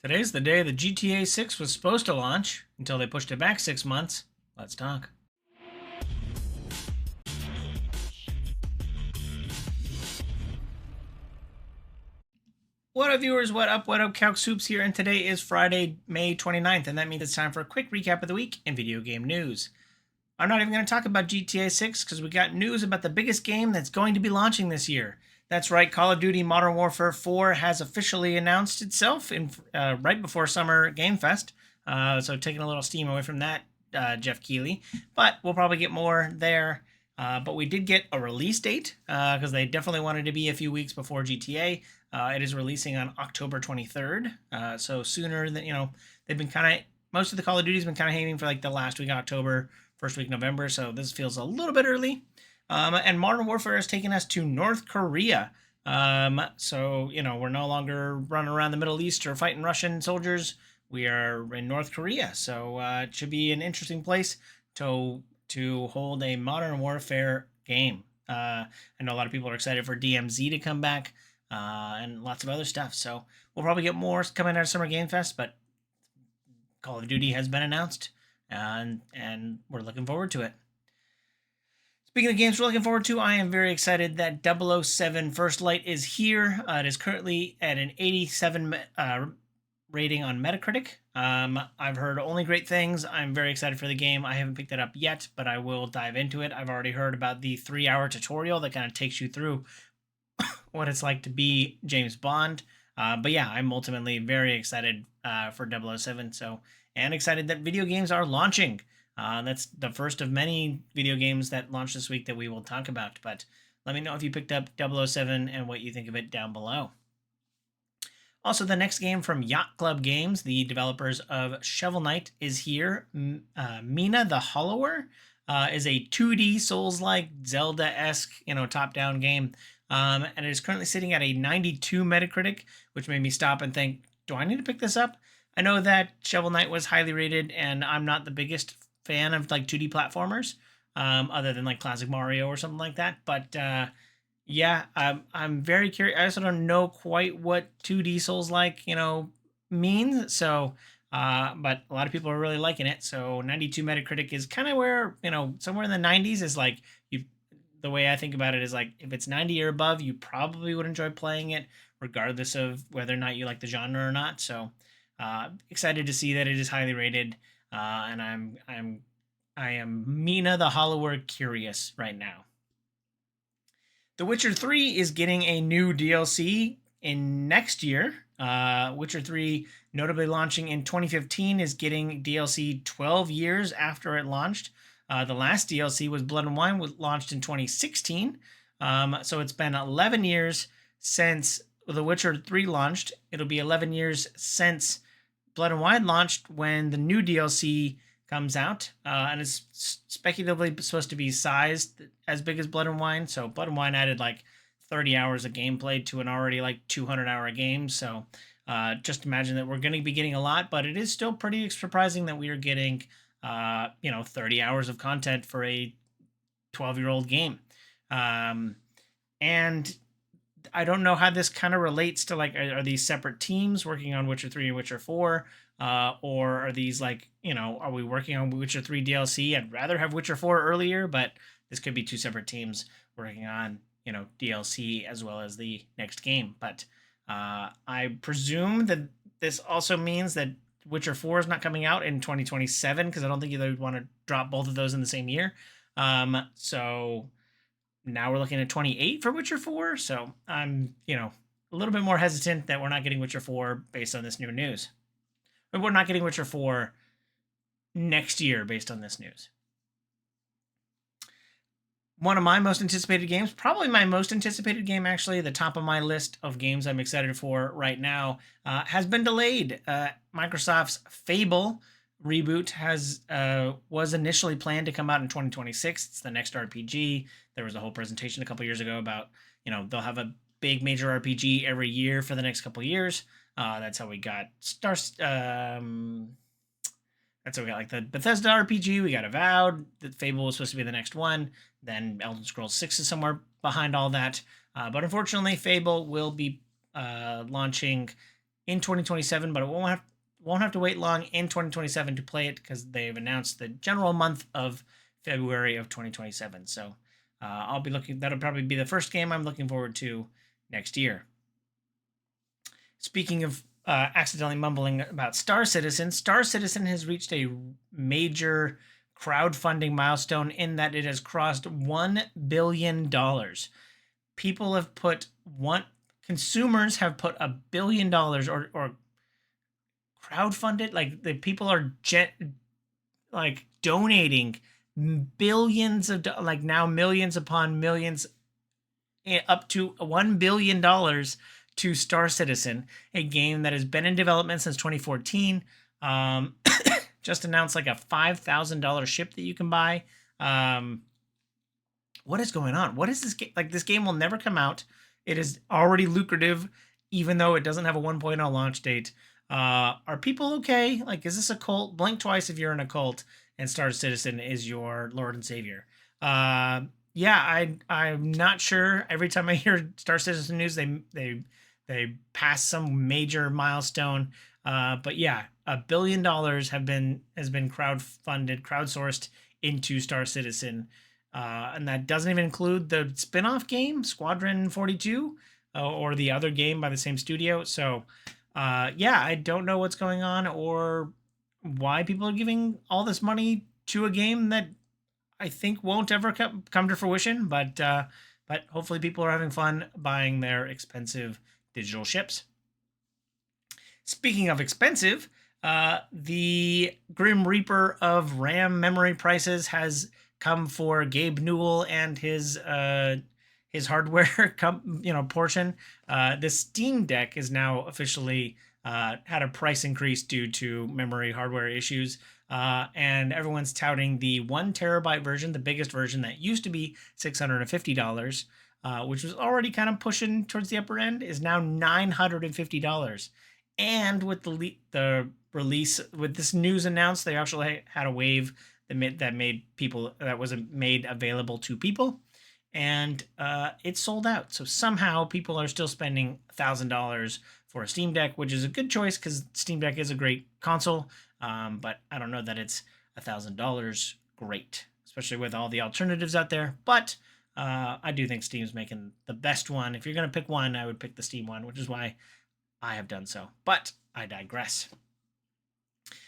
Today's the day the GTA 6 was supposed to launch until they pushed it back 6 months. Let's talk. What up, viewers? What up? What up? Calc Soups here, and today is Friday, May 29th, and that means it's time for a quick recap of the week in video game news. I'm not even going to talk about GTA 6 because we got news about the biggest game that's going to be launching this year. That's right, Call of Duty Modern Warfare 4 has officially announced itself right before Summer Game Fest. So taking a little steam away from that, Jeff Keighley. But we'll probably get more there. But we did get a release date because they definitely wanted to be a few weeks before GTA. It is releasing on October 23rd. So sooner than, they've been kind of, most of the Call of Duty's been kind of aiming for like the last week of October, first week of November. So this feels a little bit early. And Modern Warfare has taken us to North Korea. So, we're no longer running around the Middle East or fighting Russian soldiers. We are in North Korea. So it should be an interesting place to hold a Modern Warfare game. I know a lot of people are excited for DMZ to come back and lots of other stuff. So we'll probably get more coming out of Summer Game Fest, but Call of Duty has been announced, and we're looking forward to it. Speaking of games we're looking forward to, I am very excited that 007 First Light is here. It is currently at an 87 rating on Metacritic. I've heard only great things. I'm very excited for the game. I haven't picked it up yet, but I will dive into it. I've already heard about the 3-hour tutorial that kind of takes you through what it's like to be James Bond. But yeah, I'm ultimately very excited for 007. And excited that video games are launching. That's the first of many video games that launched this week that we will talk about. But let me know if you picked up 007 and what you think of it down below. Also, the next game from Yacht Club Games, the developers of Shovel Knight, is here. Mina the Hollower is a 2D Souls-like Zelda-esque, top-down game. And it is currently sitting at a 92 Metacritic, which made me stop and think, do I need to pick this up? I know that Shovel Knight was highly rated, and I'm not the biggest fan of like 2D platformers, other than like classic Mario or something like that. But yeah, I'm very curious. I also don't know quite what 2D Souls like means. So, but a lot of people are really liking it. So 92 Metacritic is kind of where somewhere in the 90s is like you. The way I think about it is like if it's 90 or above, you probably would enjoy playing it, regardless of whether or not you like the genre or not. So excited to see that it is highly rated, and I am Mina the Hollower curious right now. The Witcher 3 is getting a new DLC in next year. Witcher 3, notably launching in 2015, is getting DLC 12 years after it launched. The last DLC was Blood and Wine, was launched in 2016. So it's been 11 years since The Witcher 3 launched. It'll be 11 years since Blood and Wine launched when the new DLC comes out. And it's speculatively supposed to be sized as big as Blood and Wine. So Blood and Wine added like 30 hours of gameplay to an already like 200-hour game. So just imagine that we're going to be getting a lot, but it is still pretty surprising that we are getting 30 hours of content for a 12-year-old game. And I don't know how this kind of relates to like, are these separate teams working on Witcher 3 and Witcher 4? Or are these like, are we working on Witcher 3 DLC? I'd rather have Witcher 4 earlier, but this could be two separate teams working on, DLC as well as the next game. But I presume that this also means that Witcher 4 is not coming out in 2027 because I don't think they would want to drop both of those in the same year. So now we're looking at 28 for Witcher 4. So I'm, a little bit more hesitant that we're not getting Witcher 4 based on this new news. But we're not getting Witcher 4 next year based on this news. One of my most anticipated games, probably my most anticipated game actually, the top of my list of games I'm excited for right now, has been delayed. Microsoft's Fable reboot was initially planned to come out in 2026. It's the next RPG. There was a whole presentation a couple years ago about, they'll have a big major RPG every year for the next couple years. That's how we got That's how we got like the Bethesda RPG. We got Avowed. That Fable was supposed to be the next one. Then Elder Scrolls 6 is somewhere behind all that. But unfortunately, Fable will be launching in 2027, but it won't have to wait long in 2027 to play it because they've announced the general month of February of 2027. So I'll be looking. That'll probably be the first game I'm looking forward to next year. Speaking of accidentally mumbling about Star Citizen, Star Citizen has reached a major crowdfunding milestone in that it has crossed $1 billion. People have put consumers have put $1 billion or crowdfunded, like the people are like donating billions of like now millions upon millions, up to $1 billion to Star Citizen, a game that has been in development since 2014. Just announced like a $5,000 ship that you can buy. What is going on? What is this game? Like, this game will never come out. It is already lucrative, even though it doesn't have a 1.0 launch date. Are people okay? Like, is this a cult? Blink twice if you're in a cult and Star Citizen is your Lord and Savior. Yeah, I'm not sure. Every time I hear Star Citizen news, they pass some major milestone. But yeah, $1 billion has been crowdsourced into Star Citizen, and that doesn't even include the spin-off game Squadron 42, or the other game by the same studio. So yeah, I don't know what's going on or why people are giving all this money to a game that I think won't ever come to fruition, but hopefully people are having fun buying their expensive digital ships. Speaking of expensive, the Grim Reaper of RAM memory prices has come for Gabe Newell and his hardware portion. The Steam Deck is now officially had a price increase due to memory hardware issues. And everyone's touting the 1 terabyte version, the biggest version that used to be $650, which was already kind of pushing towards the upper end, is now $950. And with the release, with this news announced, they actually had a wave that was made available to people, and it sold out. So somehow people are still spending $1,000 for a Steam Deck, which is a good choice because Steam Deck is a great console. But I don't know that it's $1,000 great, especially with all the alternatives out there. But I do think Steam's making the best one. If you're going to pick one, I would pick the Steam one, which is why I have done so. But I digress.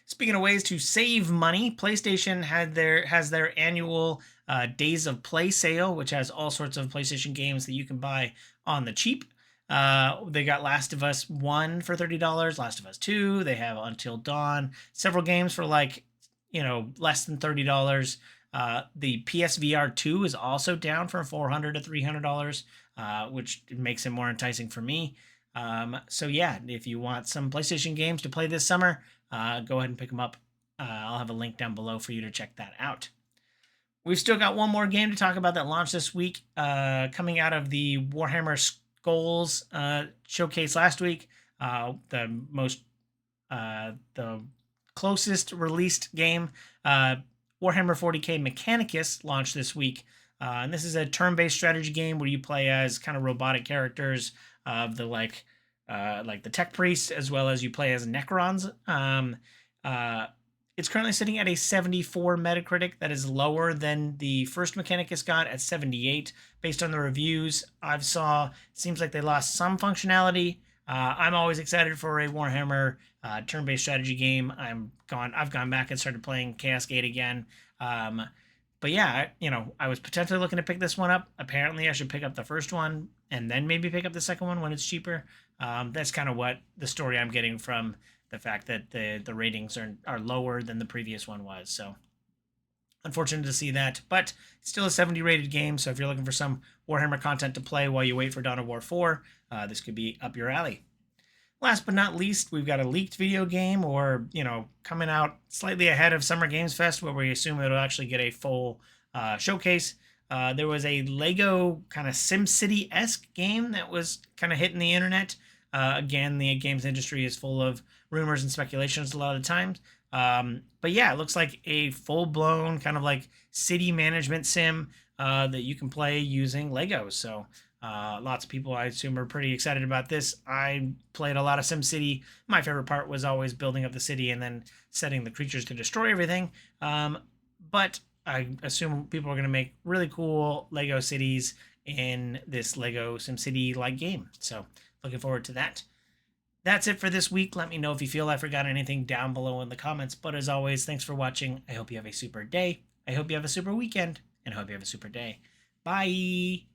Speaking of ways to save money, PlayStation has their annual Days of Play sale, which has all sorts of PlayStation games that you can buy on the cheap. They got Last of Us 1 for $30, Last of Us 2. They have Until Dawn, several games for less than $30. The PSVR 2 is also down from $400 to $300, which makes it more enticing for me. So yeah, if you want some PlayStation games to play this summer, go ahead and pick them up. I'll have a link down below for you to check that out. We've still got one more game to talk about that launched this week, coming out of the Warhammer Skulls showcase last week. The closest released game, Warhammer 40k Mechanicus, launched this week. And this is a turn-based strategy game where you play as kind of robotic characters of the like the tech priests, as well as you play as Necrons. It's currently sitting at a 74 Metacritic. That is lower than the first Mechanicus got at 78. Based on the reviews I've saw, it seems like they lost some functionality. I'm always excited for a Warhammer turn-based strategy game. I've gone back and started playing Chaos Gate again. But yeah, I was potentially looking to pick this one up. Apparently, I should pick up the first one and then maybe pick up the second one when it's cheaper. That's kind of what the story I'm getting from the fact that the ratings are lower than the previous one was. So unfortunate to see that, but it's still a 70 rated game. So if you're looking for some Warhammer content to play while you wait for Dawn of War 4, this could be up your alley. Last but not least, we've got a leaked video game, or coming out slightly ahead of Summer Games Fest, where we assume it'll actually get a full showcase. There was a Lego kind of SimCity-esque game that was kind of hitting the internet. Again, the games industry is full of rumors and speculations a lot of times. But yeah, it looks like a full-blown kind of like city management sim that you can play using Legos. So Lots of people, I assume, are pretty excited about this. I played a lot of SimCity. My favorite part was always building up the city and then setting the creatures to destroy everything. But I assume people are going to make really cool Lego cities in this Lego SimCity like game. So looking forward to that. That's it for this week. Let me know if you feel I forgot anything down below in the comments. But as always, thanks for watching. I hope you have a super day. I hope you have a super weekend. And I hope you have a super day. Bye.